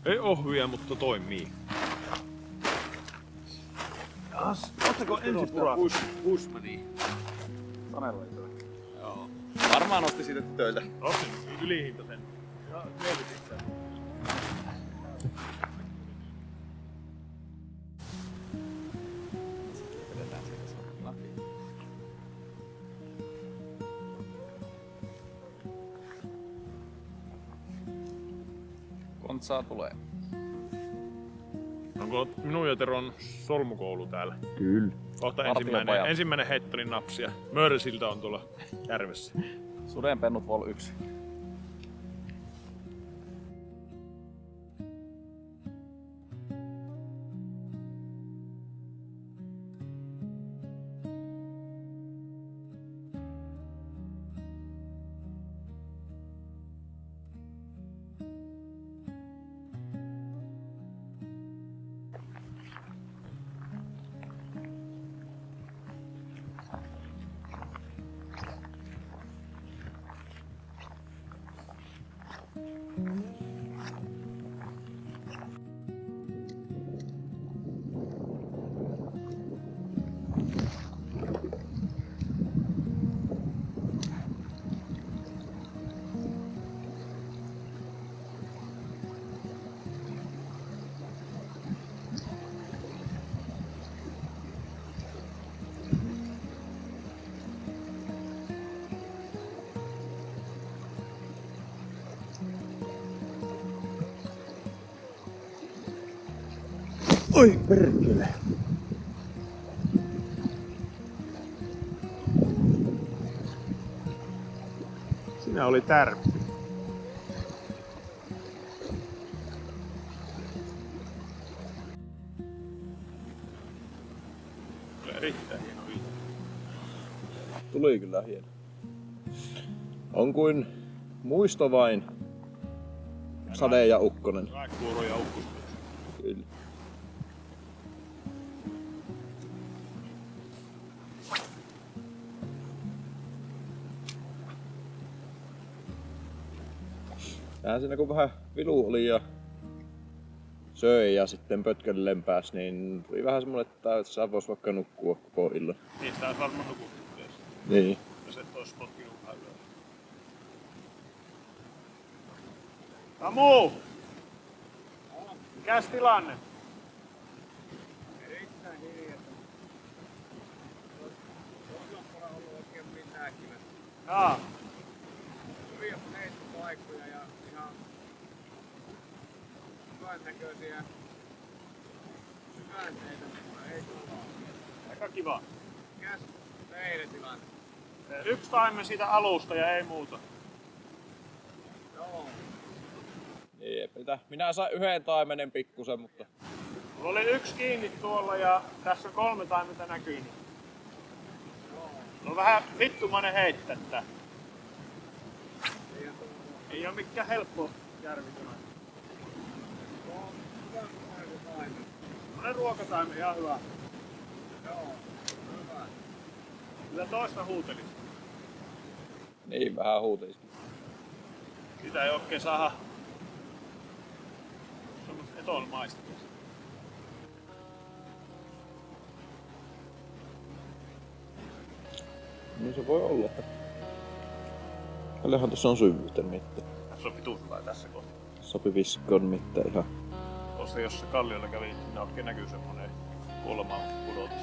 Ei ohvia, mutta toimii. Ottako ensin puraa? Bushmania. Sanella ei toi. Joo. Varmaan osti siitä tytöiltä. Ostin ylihintaisen. Ja mielitin sitä. Vedetään siitä sun läpi. Kontsaa tulee. Onko minun ja Teron solmukoulu täällä? Kyllä. Kohta Vartiopajat. ensimmäinen heittelin napsia. Mörsiltä on tuolla järvessä. Sudenpennut vol 1. Oi perkele. Siinä oli tärppi. Erittäin hieno ilta. Tuli kyllä hieno. On kuin muisto vain. Sade ja ukkonen. Raekkuuro ja ukkonen. Kyllä. Tähän siinä kun vähän vilu oli ja söi ja sitten pötkelleen pääsi, niin tuli vähän semmonen, että sä vois vaikka nukkua koko illan. Niin sitä olisi varmaan nukuttu yhdessä. Niin. Jos et ois potkinut vähän yöllä. Samu! Mikäs tilanne? Erittäin hiljaista. Tuossa on ollut oikein mitään kyllä. Jaa. Hyviä heittopaikkoja ja ihan hyvän näköisiä syvänteitä, mutta ei kovaa. Aika kiva. Mikäs teidän tilanne? Yksi taime siitä alusta ja ei muuta. Joo. Eipä. Minä sain yhden taimenen pikkusen, mutta Mulla oli yksi kiinni tuolla ja tässä on 3 taimenta näkyy. No vähän vittumainen heittää tää. Ei oo mikään helppo järvi tämä. Hyvä taime. Monen ruokataime ihan hyvä. Joo. Hyvä. Kyllä toista huuteli. niin vähän huutelisikin. Sitä ei oikein saada semmoista etonmaista. Niin se voi olla, että paljonhan tässä on syvyyttä mitään. Tässä on pituusvaa tässä kohtaa. Sopi viskoon mitään ihan. Tuossa jos se kalliolla kävi, niin oikein näkyy semmonen kuoleman pudotus.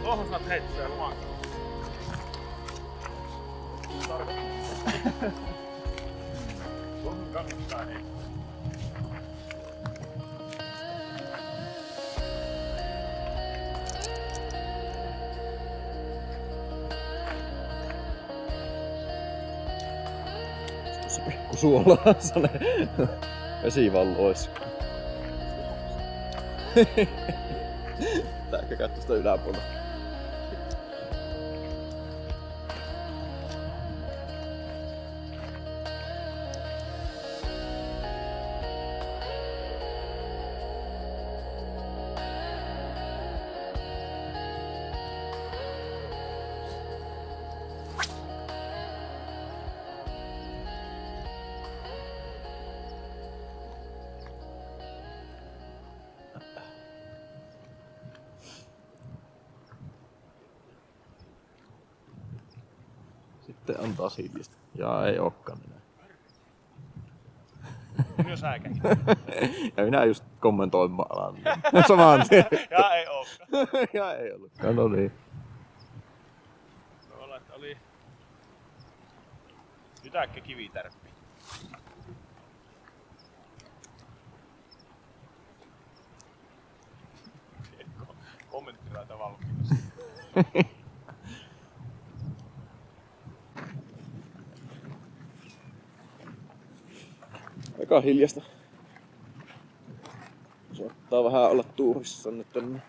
Tuohon saat heittää luontoon. Tuohon kannattaa heittää. Se pikku suolaasane vesivallois. Tääkö katso sitä yläpuolella? Sitten on taas hiljasta. Ja ei ookaan enää. Myös äikäkin. Ja minä just kommentoimaan alan. Samaan tien. Ja ei ookaan. Ja ei ollut. No niin. Tuolla että oli Ytäkkä kivitärppi. Kommenttiraita valmiina. Aika hiljasta. Saattaa vähän olla tuurissa nyt tänne.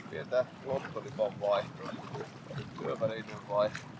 Pientä lottolipan vaihtoa. Työväliin vaihtoa.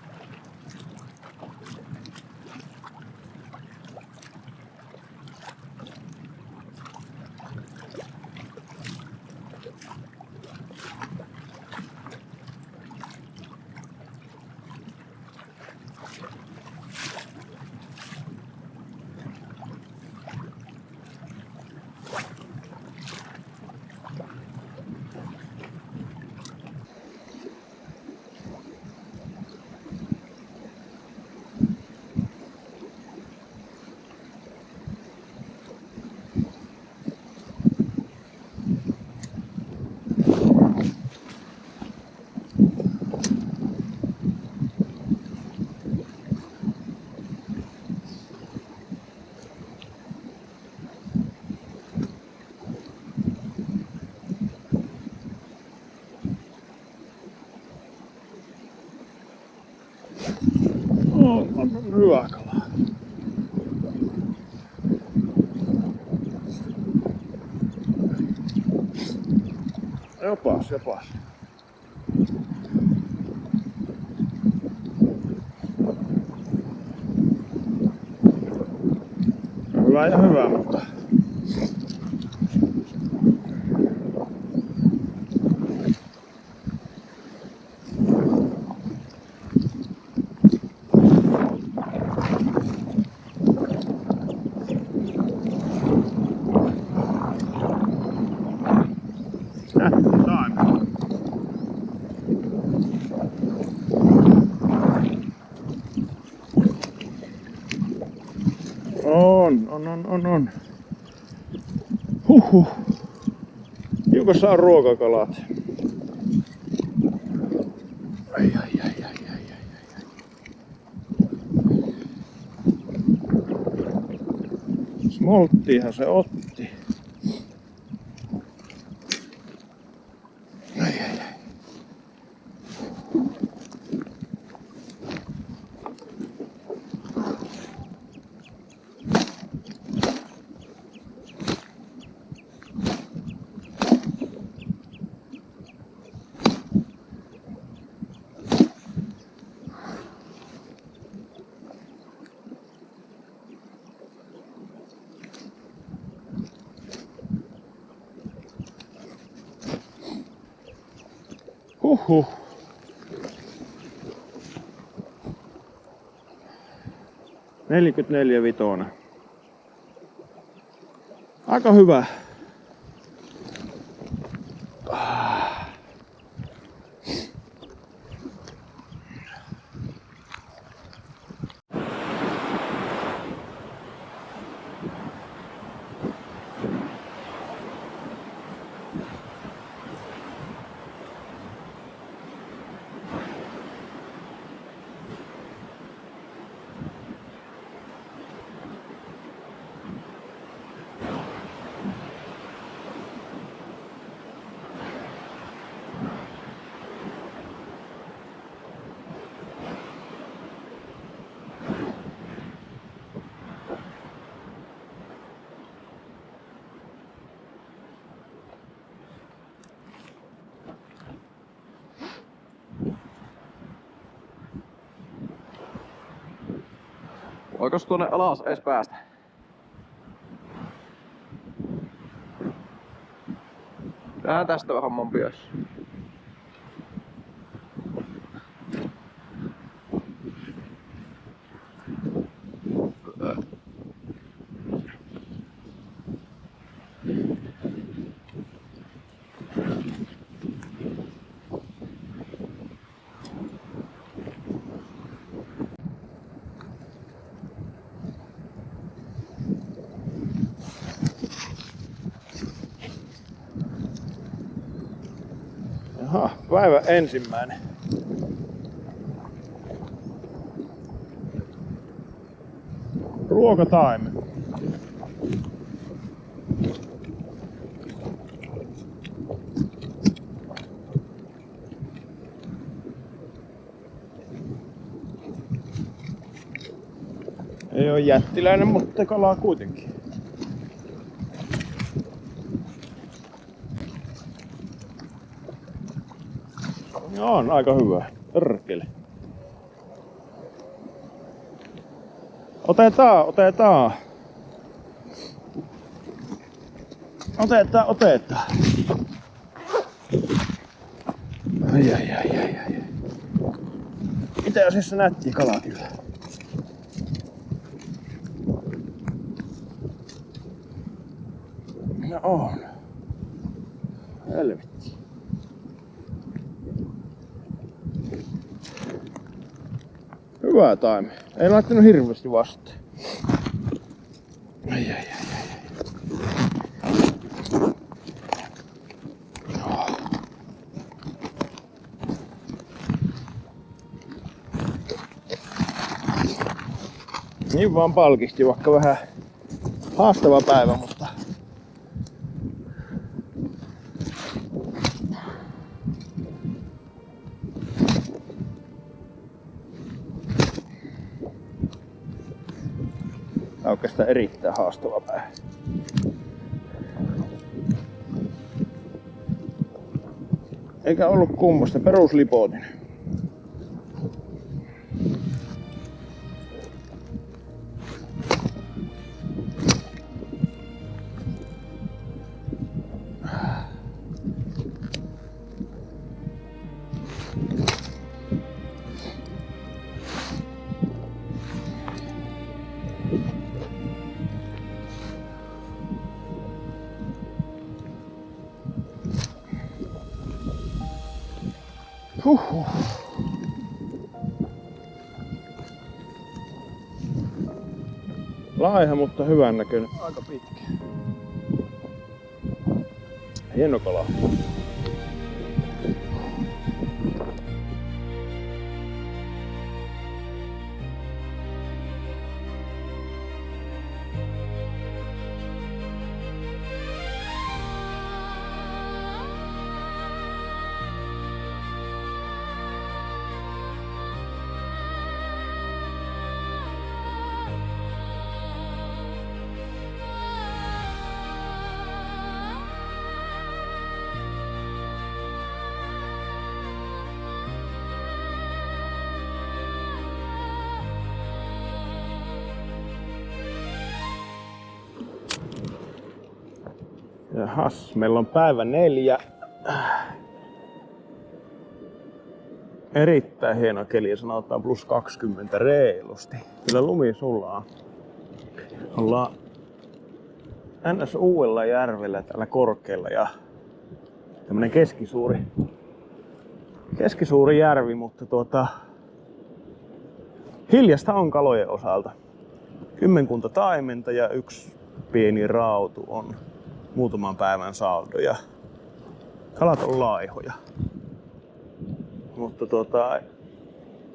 On hyvä kala. Jopas. Hyvä, mutta on. Huhhuh. Tiukassa on ruokakalat. Ai. Smolttiinhan se otti. Ai. Huhhuh. Neljäkymmentäneljä vitonen. Aika hyvä. Voikos tuonne alas edes päästä? Tehdään tästä homman pias. Jaha, päivän ensimmäinen. Ruokatime. Ei oo jättiläinen, mutta kalaa kuitenkin. Joo, on aika hyvä. Örkele. Otetaan. Ai. Itse asiassa nätti kala kyllä. No on. Helvetti. Hyvä taimi. Ei laittanut hirveästi vastaan. Ai. Niin vaan palkisti, vaikka vähän haastava päivä, mutta oikeastaan erittäin haastava päivä. Eikä ollut kummosta, peruslipotinen. Huhhuh. Laiha, mutta hyvän näköinen. Aika pitkä. Hieno kala. Jahas, meillä on päivä 4. Erittäin hieno keli, sanotaan plus 20 reilusti. Kyllä lumi sulaa. Ollaan ns. Uudella järvellä täällä korkealla ja tämmönen keskisuuri järvi, mutta hiljasta on kalojen osalta. Kymmenkunta taimenta ja 1 pieni rautu on muutaman päivän saldo ja kalat on laihoja. Mutta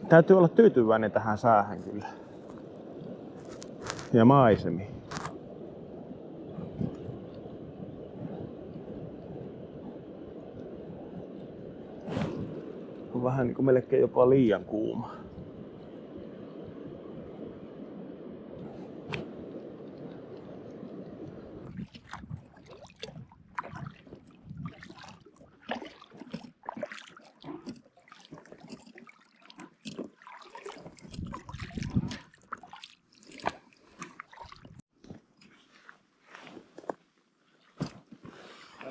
täytyy olla tyytyväinen tähän säähän kyllä. Ja maisemiin. On vähän niinku melkein jopa liian kuuma.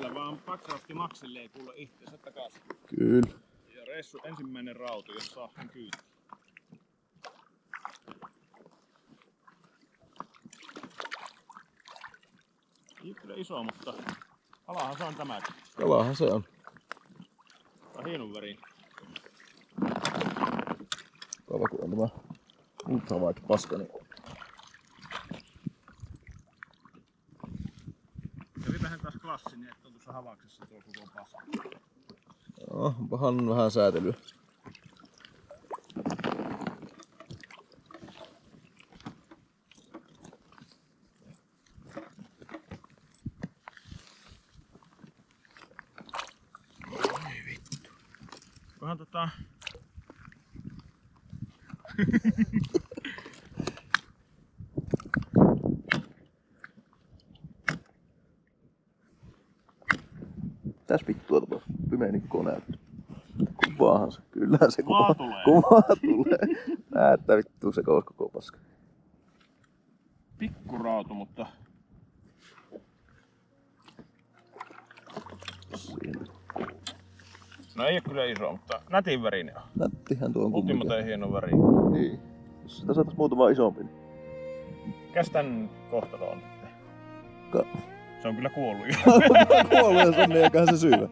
Täällä vaan Backcrafti Maxille ei kuule itseensä takaisin. Kyllä. Ja reissu ensimmäinen rautu, jos saa sen kyyti. Ei kyllä iso, mutta kalahan se on tämäkin. Kalahan se on. Tää on hienon värin. Kala kun on tämä ultravite paska, niin Kävipähän taas klassinen, että on tuossa havaksessa tuo koko paska. joo, onpahan vähän säätelyä. Kohan Mitäs vittua tuolla Pymenikkoon näyttää? Kuvaahan se. Kyllähän se Kuvaa tulee. Kuvaa tulee. Näyttää vittu se koko paska. pikkurautu, mutta Siinä. no ei oo kyllä iso, mutta nätin värinen on. Nättihän tuo on Ultimate kumminkin. hieno väri. Niin. Jos sitä saatais muutama isompi. Niin. Mikäs tän kohtalo on sitten? Se on kyllä kuollut jo. Kuollut ja Sonni eiköhän se syö.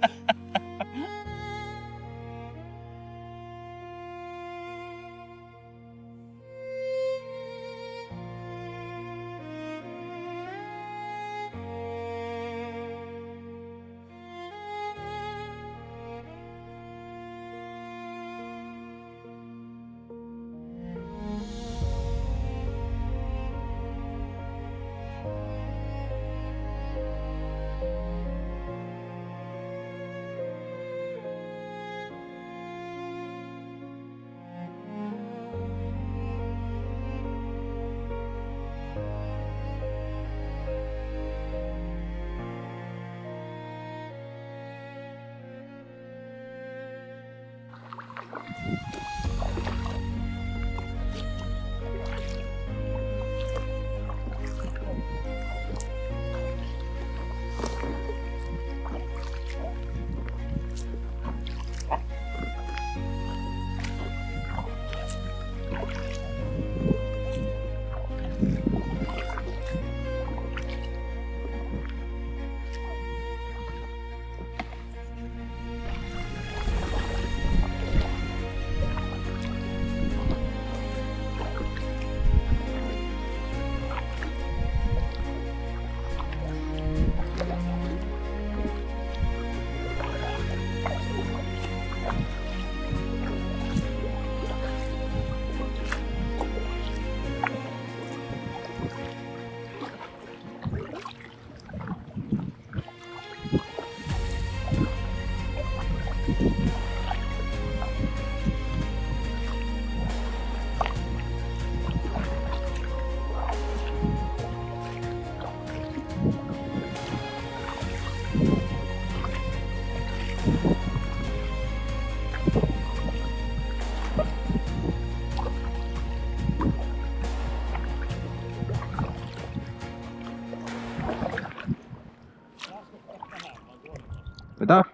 Mitä?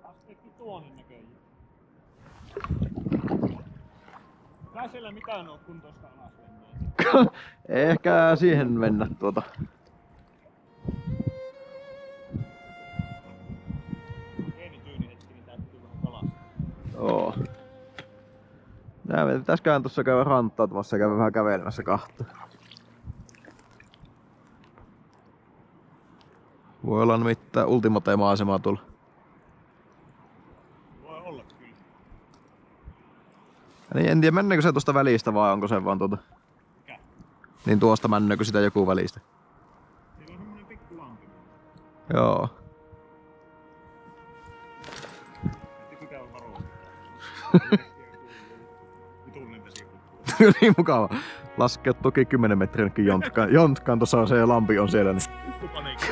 Laskeekin tuonin näköjään. Kai siellä mitään oo kun tosta alas mennään. Ehkä siihen mennä tuota. Pieni tyyni hetki, niin täytyy vähän kalasta. Joo. Nää pitäisköhän tossa käydä rantautumassa ja käydä vähän kävelemässä kahta. Voi olla nimittäin ultimate-maasemaa tulla. Voi olla kyllä. Niin en tiedä mennäänkö se tuosta välistä vai onko se vaan tuota. Mikä? Niin tuosta mennäänkö sitä joku välistä. Siellä on semmonen pikku lampi. Joo. Ettekö käy varoa? Vitullinen vesi kukkuu. Niin mukava. Laskea toki 10 metrinkin jontkaan tuossa on se ja lampi on siellä. Niin. Pikku paniikki.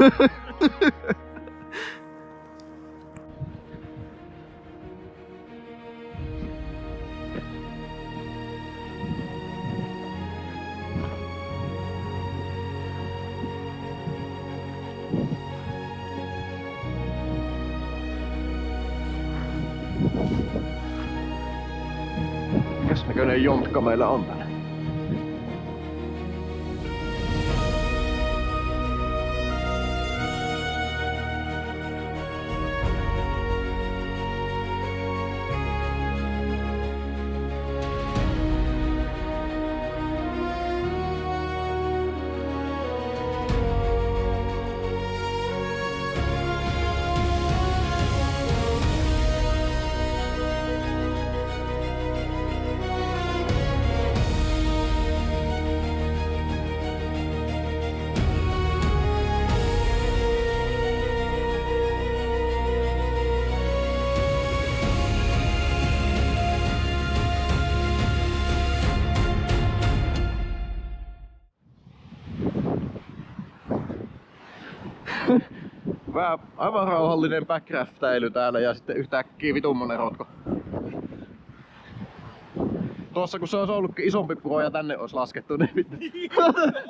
Mikäs näköinen jontka meillä on tänne? Vähän aivan rauhallinen backcraftäily täällä ja sitten yhtäkkiä vitummonen rotko. Tuossa kun se olisi ollutkin isompi puro ja tänne olisi laskettu, niin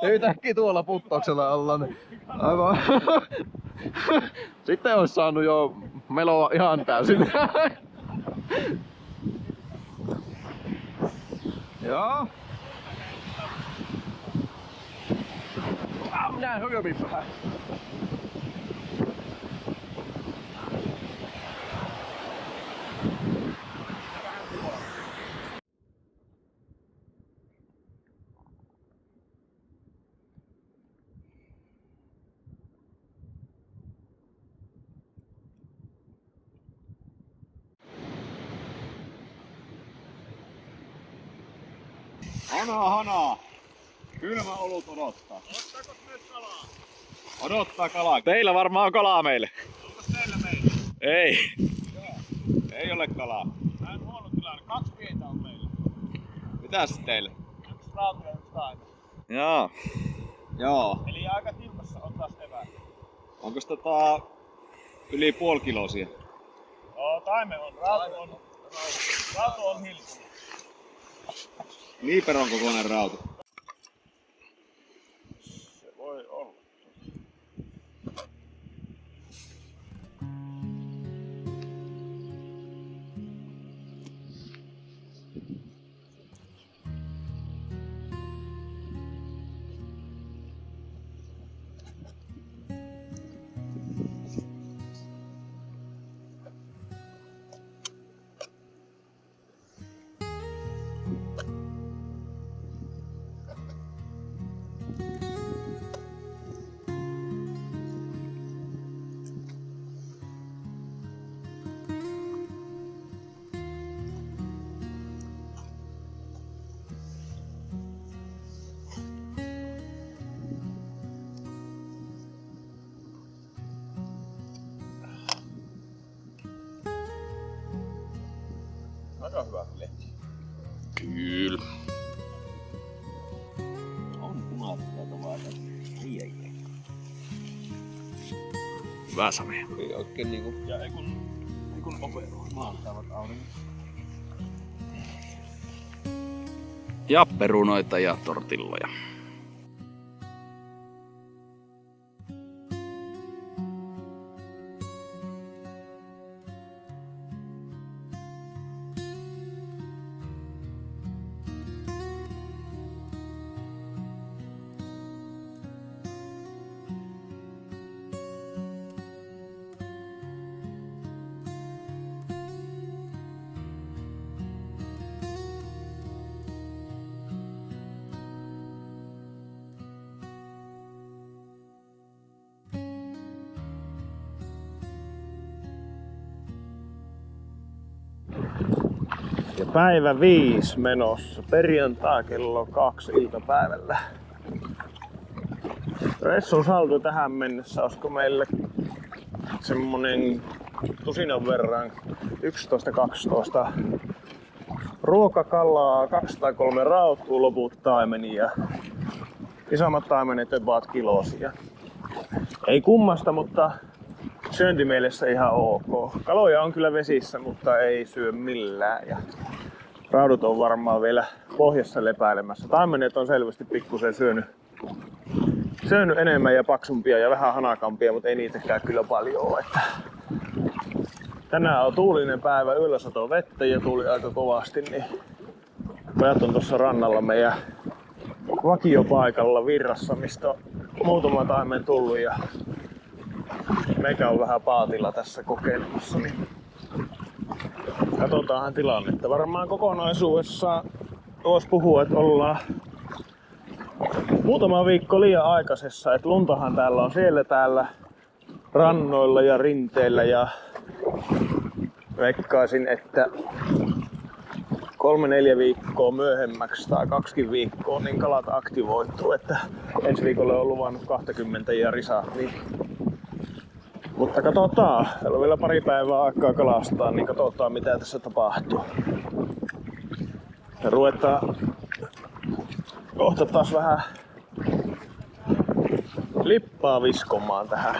yhtäkkiä tuolla puttauksella ollaan. Niin aivan. Sitten olisi saanut jo meloa ihan täysin. Joo. Minä hyömin vähän. Hanaa! Kylmä olut odottaa. Ottaako myös kalaa? Odottaa kalaa. Teillä varmaan on kalaa meille. Onko teillä meille? Ei. Joo. Ei ole kalaa. Mä en huono tilanne. 2 pientä on meillä. Mitäs teille? 1 rauta ja 1 taime. Joo. Joo. Eli aika tiukassa on taas evää. Onkos yli puoli kilosia? Joo, taime on. Rauta on hiljainen. Liiperon kokoinen rauta. Se voi olla. Aika hyvä lehti. Kyllä. On punaista vaan. Ei. Hyvä same. Ei oikein niinku. Ja ei kun operoi maastavat auringossa. Ja perunoita ja tortilloja. Ja päivä 5 menossa, perjantai kello 2 iltapäivällä. Reissun saldo tähän mennessä, olisiko meille semmonen tusinan verran 11-12 ruokakalaa, 2 tai 3 rautua, loput taimenia. Isommat taimenet about kilosia. Ei kummasta, mutta syöntimielessä ihan ok. Kaloja on kyllä vesissä, mutta ei syö millään. Ja raudut on varmaan vielä pohjassa lepäilemässä. Taimenet on selvästi pikkusen syönyt enemmän ja paksumpia ja vähän hanakampia, mutta ei niitäkään kyllä paljon ole. Tänään on tuulinen päivä, yöllä satoi vettä ja tuuli aika kovasti, niin pojat on tuossa rannalla meidän vakiopaikalla Virrassa, mistä on muutama taimen tullut ja meikä on vähän paatilla tässä kokeilemassa, niin katsotaanhan tilannetta. Varmaan kokonaisuudessaan vois puhua, että ollaan muutama viikko liian aikaisessa, että luntahan täällä on siellä täällä rannoilla ja rinteillä ja veikkaisin, että 3-4 viikkoa myöhemmäksi tai 2 viikkoa niin kalat aktivoituu, että ensi viikolle on luvannut 20 ja risat, niin mutta katsotaan, meillä on vielä pari päivää aikaa kalastaa, niin katsotaan mitä tässä tapahtuu. Ja ruvetaan kohta taas vähän lippaa viskomaan tähän.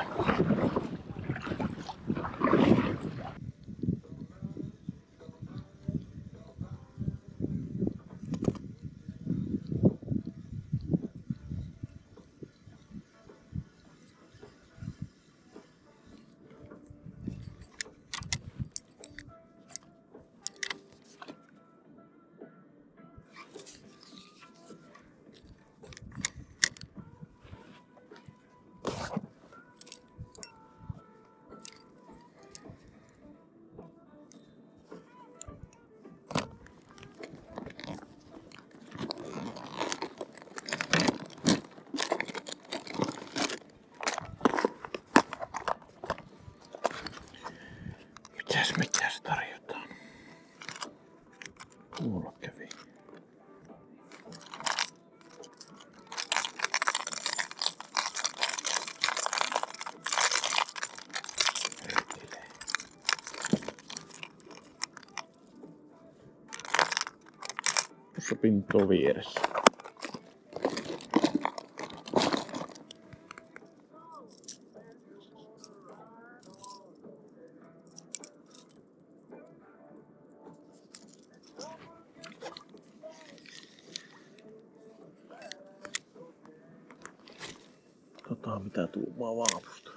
Mitäs tarjotaan? Mulla kävi. Tuossa pinto vieressä. Katsotaan mitä tuumaa vaapusta.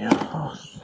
Jahas.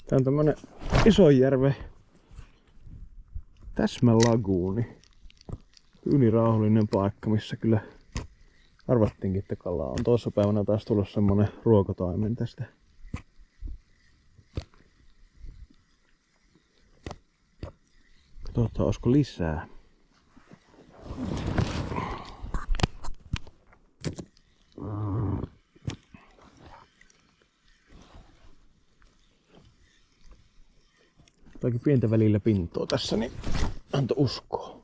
Tää on tämmönen Isonjärven täsmälaguuni. Ylirauhallinen paikka, missä kyllä arvattiinkin, että kalaa on. Toissa päivänä taas tullut semmonen ruokotaimen tästä. Olisiko lisää? Toikin pientä välillä pintoa tässä, niin anto uskoa.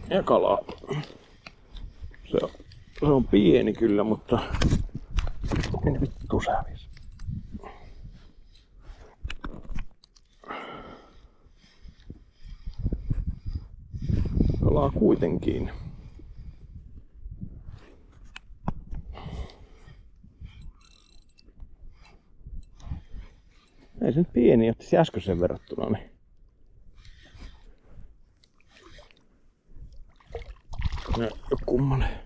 Ja kalaa. Se on pieni kyllä, mutta en vittu sävis. Kalaa kuitenkin. Ei se nyt pieni, ottaisi äskeisen verrattuna. Niin. No, kummanen.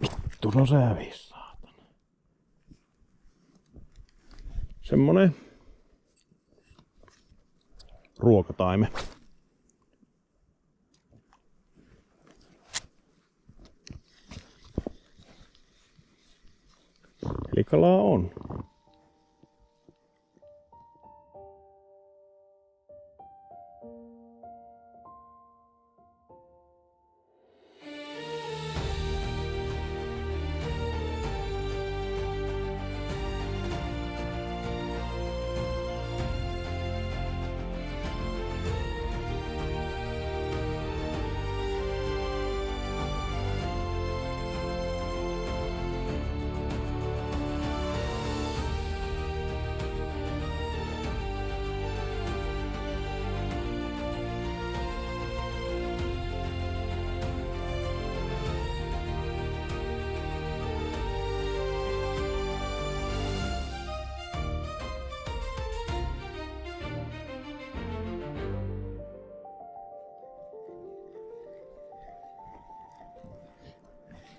Vittu, no se hävisi, saatana. Semmonen ruokataime. Eli kalaa on.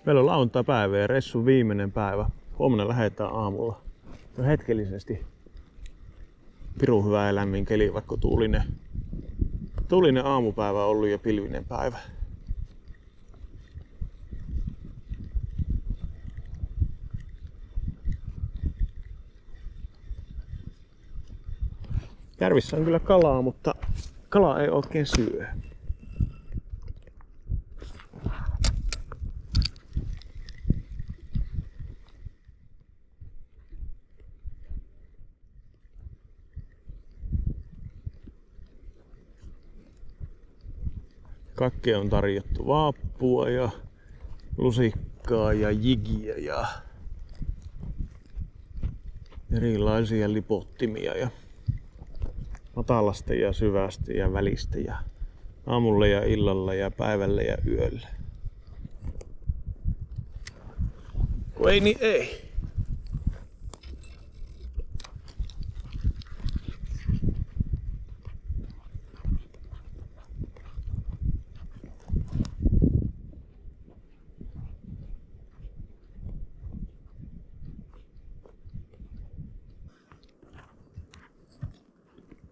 Meillä on lauantai-päivä ja reissun viimeinen päivä. Huomenna lähdetään aamulla. No hetkellisesti pirun hyvä ja lämmin keli, vaikka tuulinen aamupäivä on ollut ja pilvinen päivä. Järvissä on kyllä kalaa, mutta kalaa ei oikein syö. Kaikkea on tarjottu vaappua ja lusikkaa ja jigiä ja erilaisia lipottimia ja matalasta ja syvästä ja välistä ja aamulla ja illalla ja päivällä ja yöllä. Kun ei niin ei.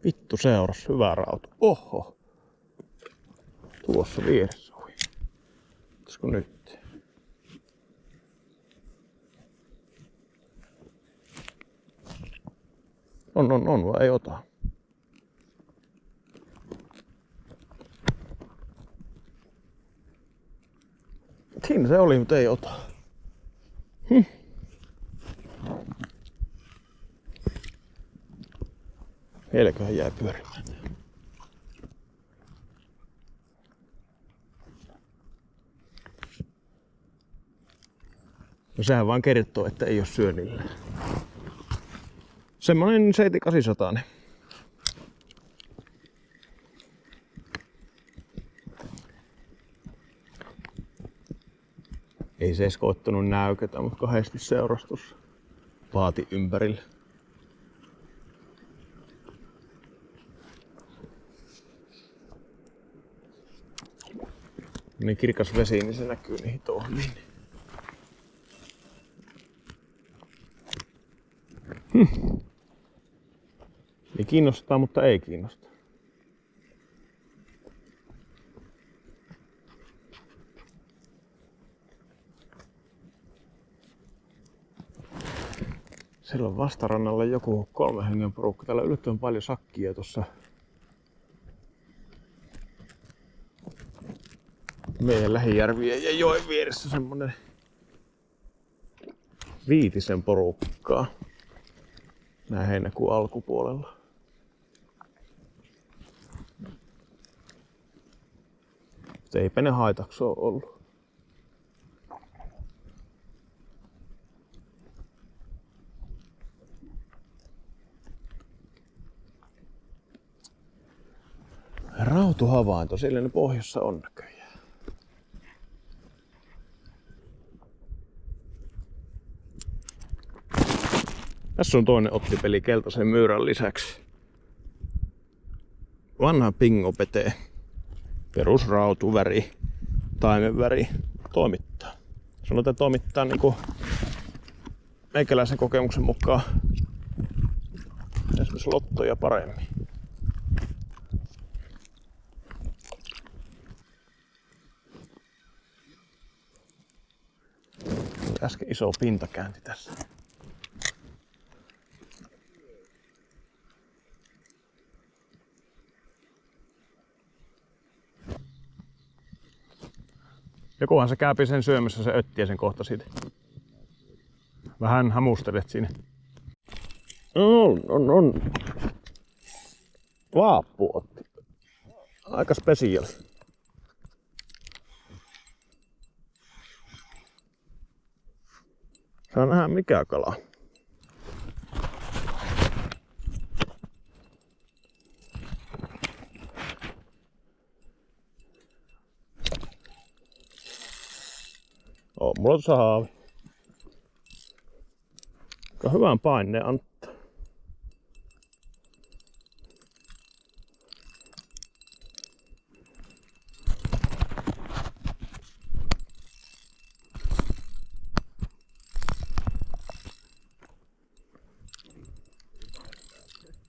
Vittu seuras, hyvä rauta. Oho! Tuossa vieressä oli. Olisiko nyt? On, vai ei ota. Siinä se oli, mutta ei ota. Vieläköhän jää pyörimään. No sehän vaan kertoo, että ei oo syönnillä. Semmonen 700. Ei se edes koittanut näykätä, mutta kahdesti seurasi tuossa paatin ympärillä. Niin kirkas vesi, niin se näkyy niihin tohmiin. Niin kiinnostaa, mutta ei kiinnosta. Siellä on vastarannalla joku 3 hengen porukka. Täällä on yllättävän paljon sakkia tuossa meidän lähijärvien ja joen vieressä semmonen 5 porukkaa. Nää heinäkuun alkupuolella. Eipä ne haitaksi oo ollut. Rautuhavainto, siellä ne pohjassa on näköjään. Tässä on toinen ottipeli keltaisen myyrän lisäksi. Vanha pingopete. Perusrautuväri, taimenväri toimittaa. Sanotaan, että toimittaa niinku meikäläisen kokemuksen mukaan esimerkiksi lottoja paremmin. Äsken iso pintakäänti tässä. Jokuhan se käypi sen syömässä se öttiä sen kohta siitä. Vähän hamustelet siinä. On. Vaappu otti. Aika spesiaali. Saa nähdä mikä kala. Mulla on tuossa haavi. Hyvän paineen antaa.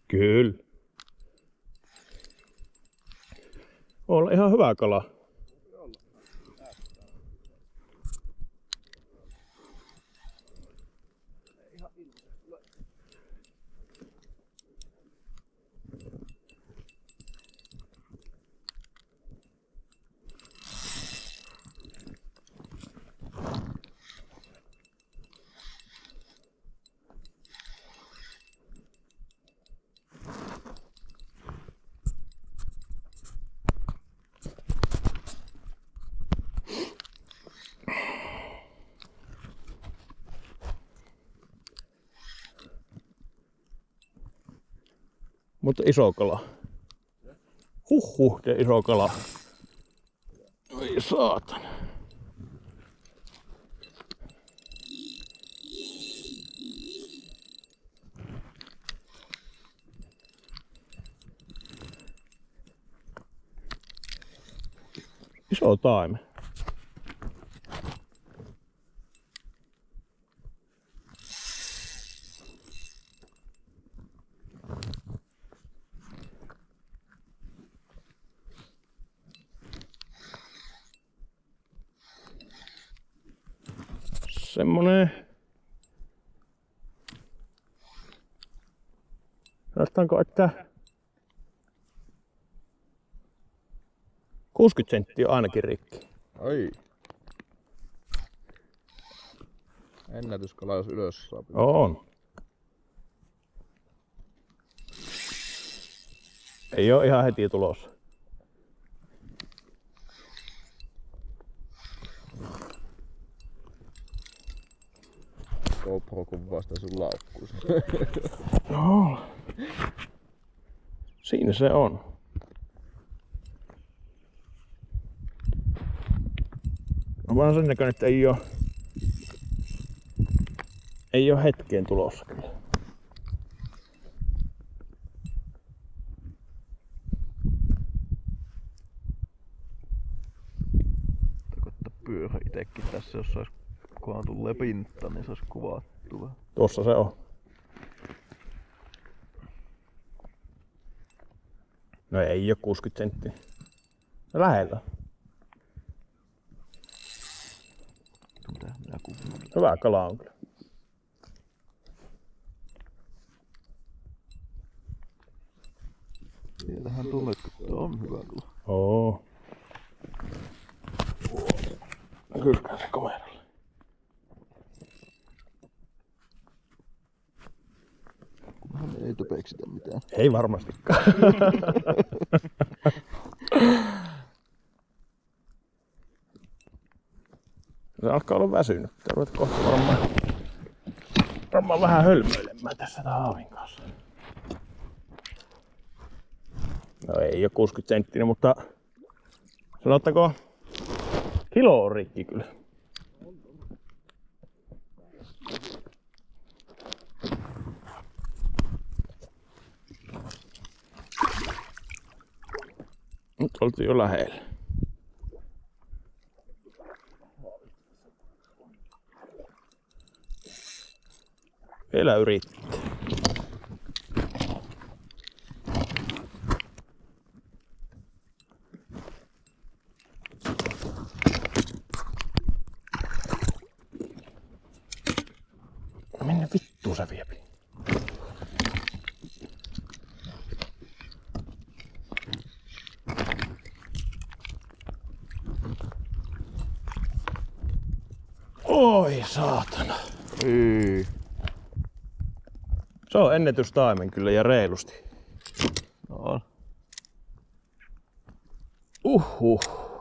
Kyllä. On ihan hyvä kala. Mutta iso kala. Ja iso kala. Oi saatana. Iso taime. Semmonen. Sanotaanko, että 60 senttiä on ainakin rikki. Ai. Ennätyskala jos ylös saa. On. Ei oo ihan heti tulossa. GoPro kuvaa sitä sun laukkuun. No. Siinä se on. On vaan sen näköinen, että ei oo hetkeen tulossa kyllä. Itsekin tässä jos sais kunhan tulee pinta, niin sais kuvattu vähän. Tuossa se on. No ei oo 60 senttiä. Lähellä. Mitä minä kuvaan? Hyvä kala on kyllä. Siellähän tunnet, kun tää on hyvä kala. Oo. Näkyykään se kameralle? Kunhan ei töpeksitä mitään. Ei varmastikaan. Se alkaa olla väsynyt. Ruvet kohta varmaan vähän hölmöilemään tässä haavin kanssa. No ei oo 60 senttinen, mutta sanottako kilo on rikki kyllä. Nyt oltiin jo lähellä. Vielä yrittää. Minne vittuun se viepi? Oi saatana. Ei. Se on ennätystaimen kyllä ja reilusti. No. Uhuh.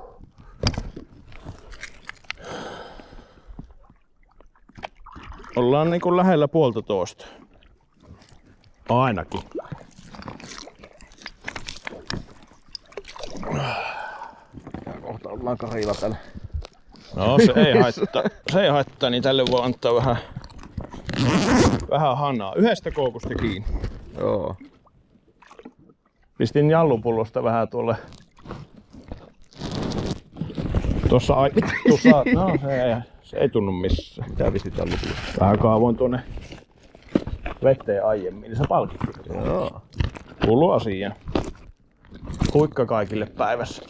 Ollaan niinku lähellä 1,5. Ainakin. Kohta ollaan Karilla täällä. No se ei haittaa. Se ei haittaa, niin tälle voi antaa vähän hanaa. Yhdestä koukusta kiinni. Joo. Pistin jallupullosta vähän tuolle. Tuossa no se ei tunnu missään. Mitä pistit jallupullosta? Vähän kaavoin tuonne veteen aiemmin, niin se palkittu. Joo. Kuuluu asiaan. Huikka kaikille päivässä.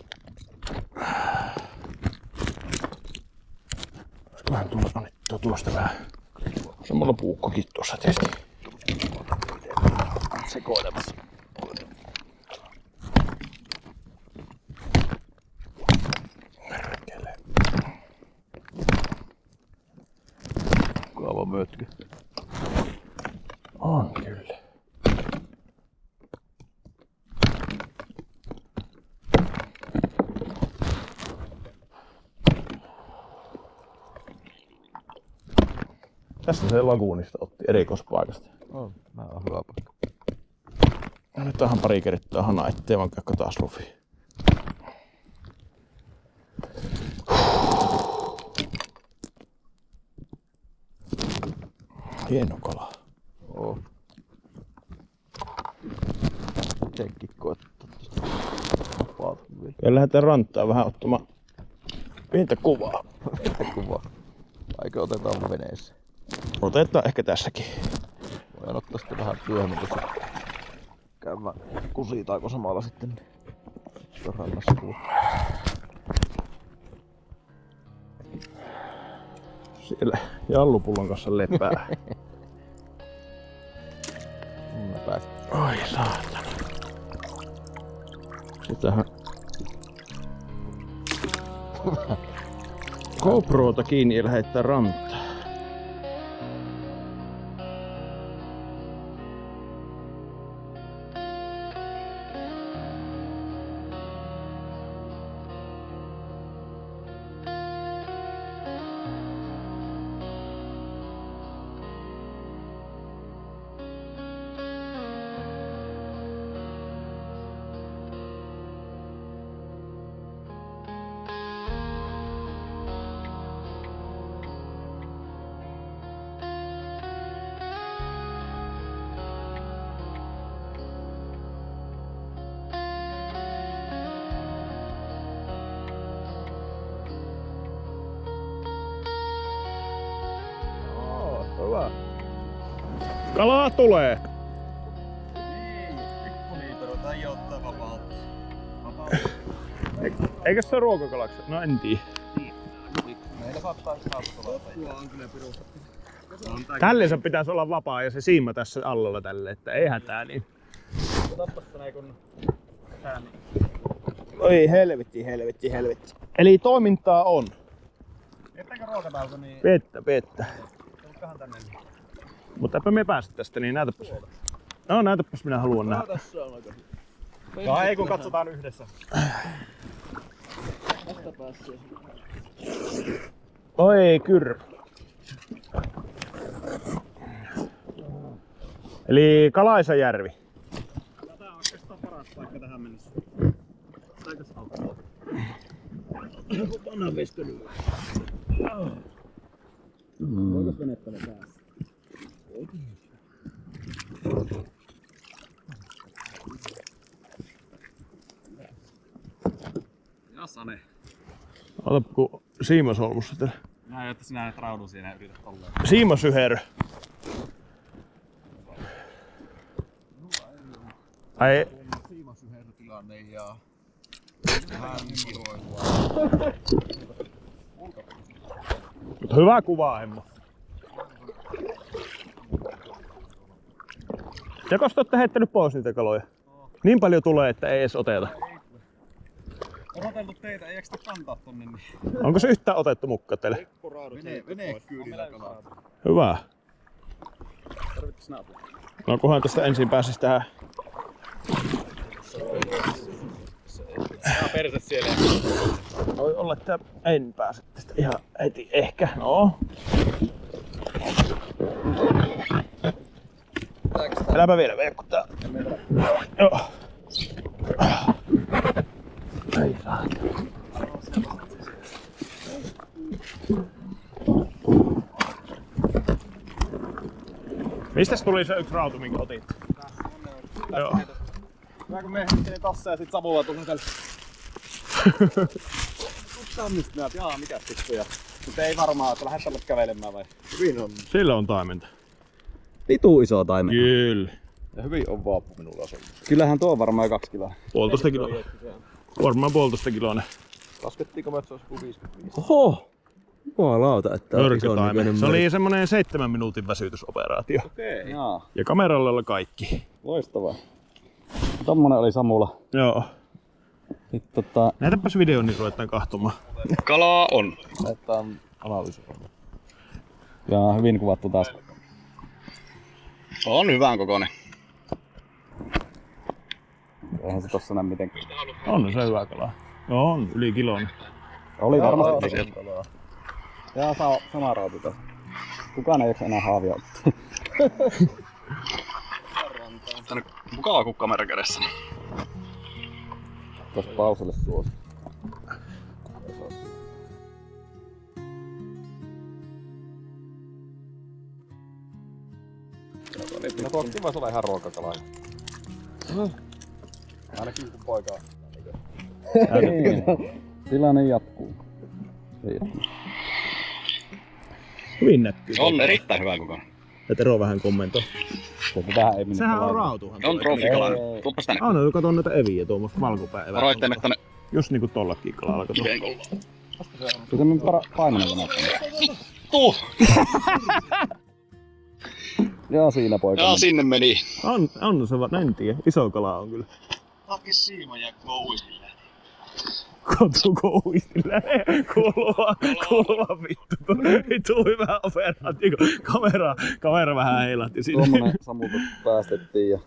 Olisikohan tulla annettua tuosta vähän. Se mulla puukkokin tuossa tietysti. Sekoilemassa. Perkele. Kaava mötky. On kyllä. Tässä se laguunista otti erikoispaikasta. On. Mä oon hyvä paikka. No nyt tähän pari kertaa hana, ettei vaan käykö taas lufi. Hieno kala. Oo. Itsekin koettaa tästä vapaata vielä. Ja lähdetään rantaan vähän ottamaan pientä kuvaa. Mitä kuvaa? Aika otetaan veneessä. Otetaan ehkä tässäkin. Voidaan ottaa sitten vähän työhön tuossa käymään kusitaako samalla sitten rannassa kuvaa. Siellä jallupullon kanssa lepää. Mä pääsin. Ai saatana. Sitähän GoProta kiinni ja lähettää rantaan. Kalaa tulee! Pikkuliitero tai ottaa vapautta. Eikö se ruokakalaksi? No en tiedä. Meillä saattaa saattaa. Tuo on kyllä pirusta. Tällensä pitäisi olla vapaa ja se siima tässä allalla tälle, että ei hätää niin. Otappas tänne kun... Oi helvetti. Eli toimintaa on. Jättääkö ruokatauko niin... Vettä. Tulkahan tänne. Mutta eipä me päästä tästä, niin näytäpäs. No näytäpäs minä haluan nähdä. Tässä on aika hyvä. No ei kun katsotaan yhdessä. Tästä päässä. Oi kyrpä. Eli Kalaisajärvi. Tää on oikeastaan paras paikka tähän mennessä. Taikas auttaa. Panna veskelyä. Voiko venettä päässä? Jasane. Ota kun siimasolmussa täällä. Näin, että sinä et raudun siinä ja yrität tolleen. Siimasyherö. Ai. Siimasyherrytilanne ja... Vähän kiroilua. Mutta hyvä kuvaa, Emma. Joko te olette heittänyt pois niitä kaloja? Niin paljon tulee, että ei edes oteta. Odoteltu teitä, ei jaksa kantaa tonne niin. Onko se yhtään otettu mukaan teille? Vene kyydillä kalaa. Hyvä. Tarvittais naapuri. No kunhan tästä ensin pääsis tähän. Tää perse siellä. Voi olla, että en pääse tästä ihan heti ehkä. No. Äläpä vielä vekkuttaa. Joo. Ei saa. Mistäs tuli se yksi rautu, minkä otit? Joo. Hyvä kun me heittelin tossa ja sit Samulla tuli tälle. Tammista näet, jaa mikäs pikkuja. Mutta ei varmaan, että lähdet tälle kävelemään vai? Hyvin on. Sillä on taimenta. Vitu iso taimen. Kyllä. Ja hyvin on vaappu minulla asunut. Kyllähän tuo on varmaan jo 2 kiloa. 1,5 kiloa. Varmaan 1,5 kiloinen. Laskettiinko me, että se olisi kuin 55? Oho! Jumalauta, että on ison Mörkötaimen. näköinen Se oli semmonen 7 minuutin väsytysoperaatio. Okei. Jaa, Ja kameralla oli kaikki. loistavaa. Tommonen oli Samulla. Joo. Nyt Näytäpäs video, niin ruvetaan kahtomaan. Kalaa on. laitetaan analyysi. Ja hyvin kuvattu taas. On hyvän kokoinen. Eihän se tossa näin mitenkään. On se hyvä kala. Joo, on yli kilon. Oli varmasti sieltä. Ja sama rauti tässä. Kukaan ei jaksa enää haavia ottaa. Tänne mukava kun kamera kädessä. Tuossa pauselle suosi. No tuo on kiva, se on ihan ruokakalaa. Ainakin kun poika on. Tilanne jatkuu. Hyvin näkyy. On erittäin hyvä kokoinen. Ja Tero vähän kommentoi. Tähän ei minne. Sehän on rautuhan. On trofikalainen. Tuoppas tänne. On, kato noita eviä tuommoista valkopäivää. Varoitte mennä tänne Just niinku tollakin kalalla, kato. kiveen kollaan. Se on painaminen näyttänyt. Tuu! Joo, siinä poika. Jaa, sinne meni. On se vaan, en tiedä. Iso kala on kyllä. Hakis siima ja kouisille. Kotuko uistille. Kuuluva vittu hyvä operaatio. Kamera vähän heilahti sinne. Tuommoinen Samulta päästettiin ja...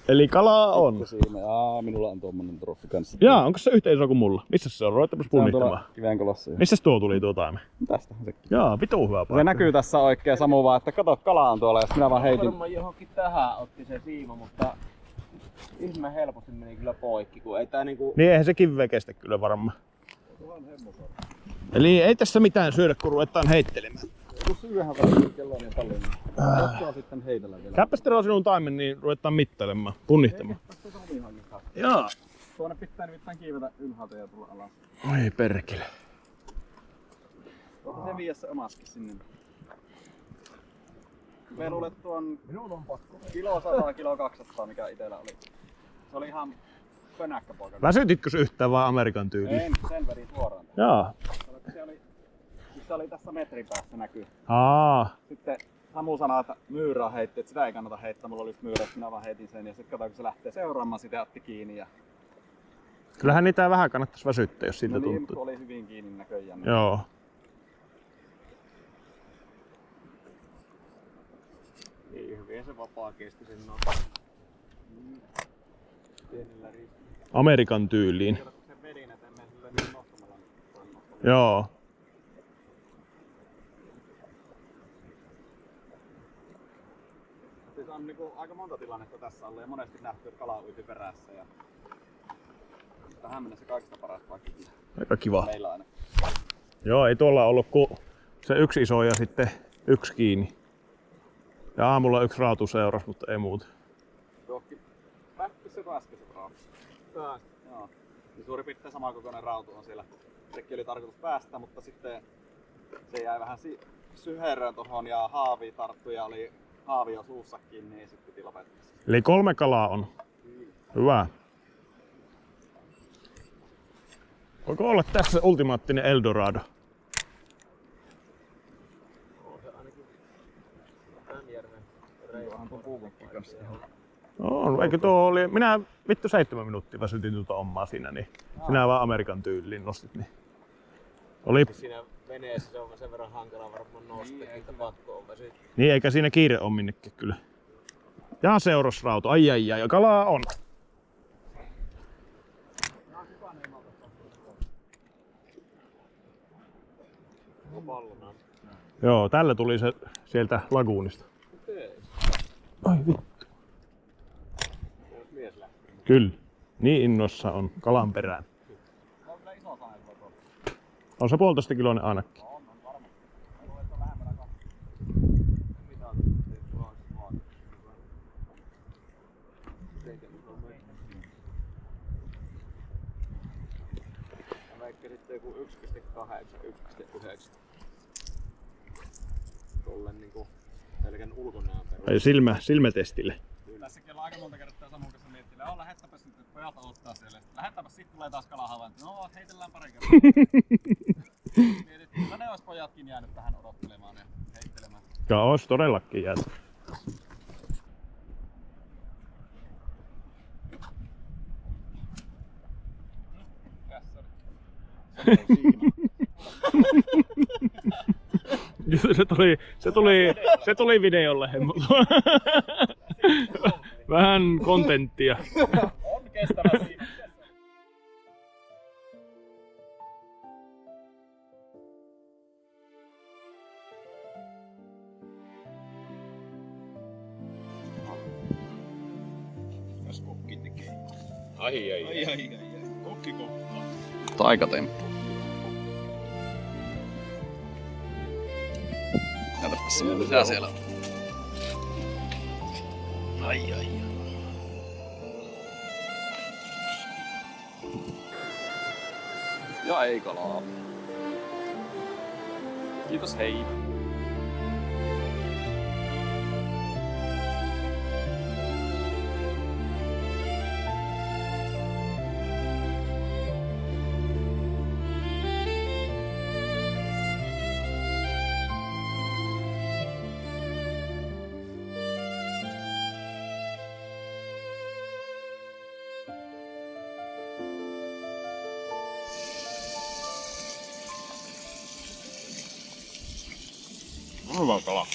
Eli kalaa on. Siinä. Jaa, minulla on tuommoinen troffi kanssa. Jaa, onko se yhtä iso kuin mulla? Missä se on? Ruvettapas Se on punnistamaan. tuolla Kivenkolossa. Missäs tuo tuli tuo taime? Tästähän sekin. Jaa, vitu hyvä paikka. Se näkyy tässä oikein Samu vaan, että kato kala on tuolla ja minä vaan heitin. Varmaan johonkin tähän otti se siima, mutta ihme helposti meni kyllä poikki, kun ei tää niinku... Niin eihän se kiveä kestä kyllä varmaan. Eli ei tässä mitään syödä, kun ruvetaan heittelemään. Kun syyhän vähän kello on niin paljon, niin jossain sitten heitellään vielä. Käypäs Tero sinun taimen, niin ruvetaan mittailemaan, punnihtamaan. Jaa. Tuonne pitää nimittäin kiivetä ylhäältä ja tulla alas. Oi perkele. Tuossa se viiä se omaskin sinne. Me luulet tuon kilo 100, kilo 200, mikä itellä oli. Se oli ihan pönäkkäpoika. Väsytitkö yhtään vaan Amerikan tyyliin? En, sen vedin suoraan. Joo. Se oli tässä metrin päässä näkyy. Sitten Samu sanoi, että myyrää heitti, että sitä ei kannata heittää. Mulla oli myyrä, että minä vaan heitin sen ja sitten katsoin, kun se lähtee seuraamaan, sitä otti kiinni. Ja... Kyllähän niitä vähän kannattaisi väsyttää, jos siltä no niin, tuntuu. oli hyvin kiinni näköjään. Joo. Niin hyvin se vapaa kesti sen pienellä riskillä. Amerikan tyyliin. Sen vedin, että emme sille niin nostamalla. Joo. Siis on niinku aika monta tilannetta tässä ollut ja monesti nähty, että kala uiti perässä. Ja... tähän mennessä kaikista paras paikka. Aika kiva. Meillä aina. Joo, ei tuolla ollut kuin se yksi iso ja sitten yksi kiinni. Ja aamulla yksi raatu seurasi, mutta ei muuta. Tuokki. Pätkis se äskeiset raatu. Joo. Niin suurin piirtein sama kokoinen rautu on siellä. Sekin oli tarkoitus päästä, mutta sitten se jäi vähän syherrön tohon ja haavi tarttui ja oli haavi jo suussa kiinni, niin sitten piti lopettaa. Eli 3 kalaa on. Hyvä. Voiko olla tässä ultimaattinen Eldorado? On, eikö tuo oli... Minä vittu 7 minuuttia väsytin tuota omaa siinä, niin sinä vaan Amerikan tyyliin nostit. Niin. Oli... Siinä veneessä se on sen verran hankala varmaan nostaa, että pakko on väsyttää. Niin, eikä siinä kiire ole minnekään kyllä. Ja seurasrauto, ai, ja kalaa on. Joo, tällä tuli se sieltä laguunista. Ai vittu. Kyllä, niin innossa on kalan perään. On se 1,5 kiloinen ainakin. Vaikka sitten joku 1,8, 1,9. Tollen niinku pelkän ulkonäön perusteella. Ai silmätestille. Tässäkin on aika monta kertaa Samun kanssa miettinyt, että lähettäpäs nyt, että pojat odottaa siellä. Lähettäpäs, sit tulee taas kalahavainto. No, heitellään pari kertaa. Mietittiin, että ne ois pojatkin jäänyt tähän odottelemaan ja heittelemään. Ja ois todellakin jäänyt. Se tuli videolle. Vähän kontenttia. On kestävä siinä. Kas kokki tekee. Ai. Kokki kokkaa. Taikatemppu. Katsopas mitä siellä on. Ai. Ja ei kalaa. Kiitos, hei. Hyvä kala.